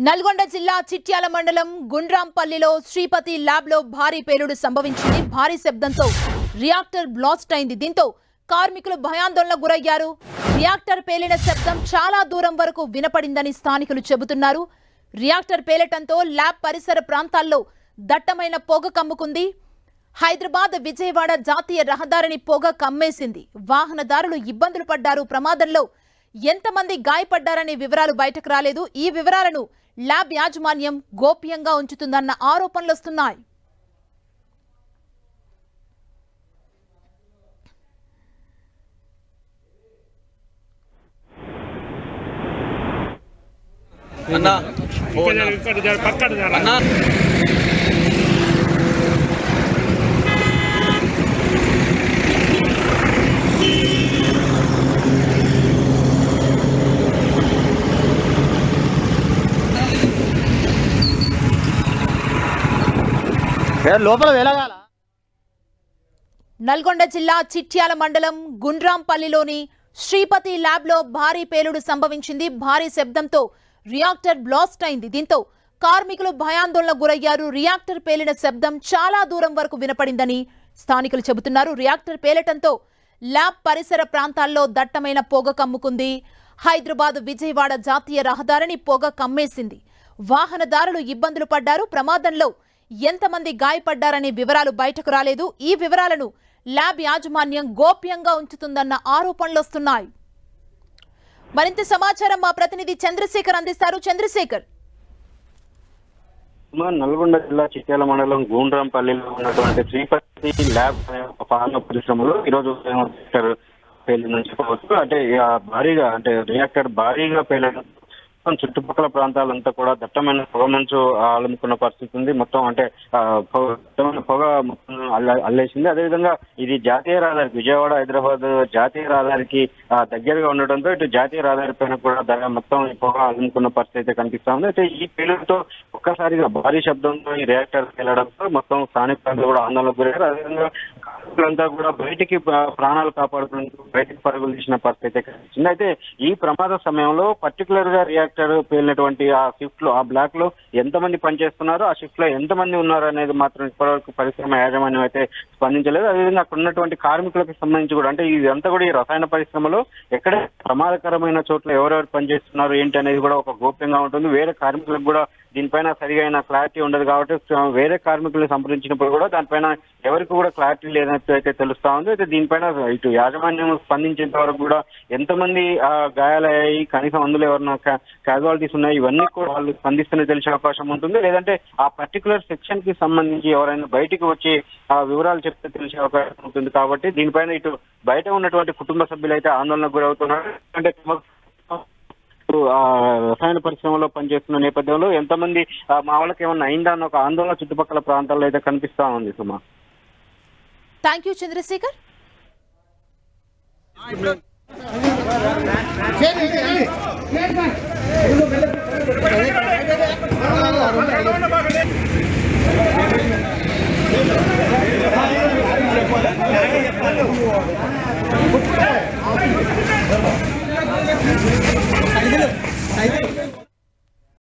నల్గొండ జిల్లా చిట్యాల మండలం గుండ్రాంపల్లిలో శ్రీపతి ల్యాబ్ లో భారీ పేలుడు సంభవించింది. భారీ శబ్దంతో రియాక్టర్ బ్లాస్ట్ అయింది. దీంతో కార్మికులు భయాందోళనకు గురయ్యారు. రియాక్టర్ పేలిన శబ్దం చాలా దూరం వరకు వినపడిందని స్థానికులు చెబుతున్నారు. రియాక్టర్ పేలటంతో ల్యాబ్ పరిసర ప్రాంతాల్లో దట్టమైన పొగ కమ్ముకుంది. హైదరాబాద్ విజయవాడ జాతీయ రహదారిని పొగ కమ్మేసింది. వాహనదారులు ఇబ్బందులు పడ్డారు. ప్రమాదంలో ఎంతమంది గాయపడ్డారనే వివరాలు బయటకు రాలేదు. ఈ వివరాలను ల్యాబ్ యాజమాన్యం గోప్యంగా ఉంచుతుందన్న ఆరోపణలు వస్తున్నాయి. నల్గొండ జిల్లా చిట్యాల మండలం గుండ్రాంపల్లిలోని శ్రీపతి ల్యాబ్ లో భారీ పేలుడు సంభవించింది. భారీ శబ్దంతో రియాక్టర్ బ్లాస్ట్ అయింది. దీంతో కార్మికులు భయాందోళనకు గురయ్యారు. రియాక్టర్ పేలిన శబ్దం చాలా దూరం వరకు వినపడిందని స్థానికులు చెబుతున్నారు. రియాక్టర్ పేలటంతో ల్యాబ్ పరిసర ప్రాంతాల్లో దట్టమైన పొగ కమ్ముకుంది. హైదరాబాద్ విజయవాడ జాతీయ రహదారిని పొగ కమ్మేసింది. వాహనదారులు ఇబ్బందులు పడ్డారు. ప్రమాదంలో ఎంతమంది గాయపడ్డారనే వివరాలు బయటకు రాలేదు. ఈ వివరాలను ల్యాబ్ యాజమాన్యం గోప్యంగా ఉంచుతుందన్న ఆరోపణలు వస్తున్నాయి. మరింత సమాచారం మా ప్రతినిధి చంద్రశేఖర్ అందిస్తారు. చంద్రశేఖర్, నల్గొండ జిల్లా చిట్యాల మండలం గూండ్రాంపల్లిలో ఉన్నటువంటి శ్రీపతి ల్యాబ్ ఫార్మా పరిశ్రమలో ఈరోజు పేలిందని చెప్పవచ్చు. అంటే భారీగా రియాక్టర్ భారీగా పేలడం చుట్టుపక్కల ప్రాంతాలంతా కూడా దట్టమైన పొగ మంచు అలుముకున్న పరిస్థితి ఉంది. మొత్తం దట్టమైన పొగ అల్లేసింది. అదేవిధంగా ఇది జాతీయ రహదారికి విజయవాడ హైదరాబాద్ జాతీయ రహదారికి దగ్గరగా ఉండడంతో ఇటు జాతీయ రహదారి పైన కూడా మొత్తం ఈ పొగ అలుముకున్న పరిస్థితి అయితే కనిపిస్తా ఉంది. అయితే ఈ పేలుడుతో ఒక్కసారిగా భారీ శబ్దంతో ఈ రియాక్టర్ పేలడంతో మొత్తం స్థానికులంతా కూడా ఆందోళనకు గురయ్యారు. అదేవిధంగా కార్మికులంతా కూడా బయటికి ప్రాణాలు కాపాడుకుంటూ బయటికి పరుగులు తీసిన పరిస్థితి అయితే కనిపించింది. అయితే ఈ ప్రమాద సమయంలో పర్టికులర్ గా రియాక్టర్ పేలినటువంటి ఆ షిఫ్ట్ లో ఆ బ్లాక్ లో ఎంతమంది పనిచేస్తున్నారు, ఆ షిఫ్ట్ లో ఎంతమంది ఉన్నారు అనేది మాత్రం ఇప్పటివరకు పరిశ్రమ యాజమాన్యం అయితే స్పందించలేదు. అదేవిధంగా అక్కడ ఉన్నటువంటి కార్మికులకు సంబంధించి కూడా ఇదంతా కూడా ఈ రసాయన పరిశ్రమలో ఎక్కడ ప్రమాదకరమైన చోట్ల ఎవరెవరు పనిచేస్తున్నారు ఏంటి అనేది కూడా ఒక గోప్యంగా ఉంటుంది. వేరే కార్మికులకు కూడా దీనిపైన సరిగా క్లారిటీ ఉండదు కాబట్టి వేరే కార్మికులను సంప్రదించినప్పుడు కూడా దానిపైన ఎవరికి కూడా క్లారిటీ లేనట్టు అయితే తెలుస్తా ఉంది. అయితే దీనిపైన ఇటు యాజమాన్యం స్పందించేంత వరకు కూడా ఎంతమంది గాయాలయ్యాయి, కనీసం అందులో ఎవరైనా క్యాజువాలిటీస్ ఉన్నాయి, ఇవన్నీ కూడా వాళ్ళు స్పందిస్తూనే తెలిసే అవకాశం ఉంటుంది. లేదంటే ఆ పర్టికులర్ సెక్షన్ కి సంబంధించి ఎవరైనా బయటికి వచ్చి ఆ వివరాలు చెప్తే తెలిసే అవకాశం ఉంటుంది. కాబట్టి దీనిపైన ఇటు బయట ఉన్నటువంటి కుటుంబ సభ్యులు అయితే ఆందోళనకు గురవుతున్నారు. అంటే రసాయన పరిశ్రమలో పనిచేస్తున్న నేపథ్యంలో ఎంతమంది మా వాళ్ళకి ఏమన్నా అయిందా అన్న ఒక ఆందోళన చుట్టుపక్కల ప్రాంతాల్లో అయితే కనిపిస్తా ఉంది. సుమా, థ్యాంక్ యూ చంద్రశేఖర్. Get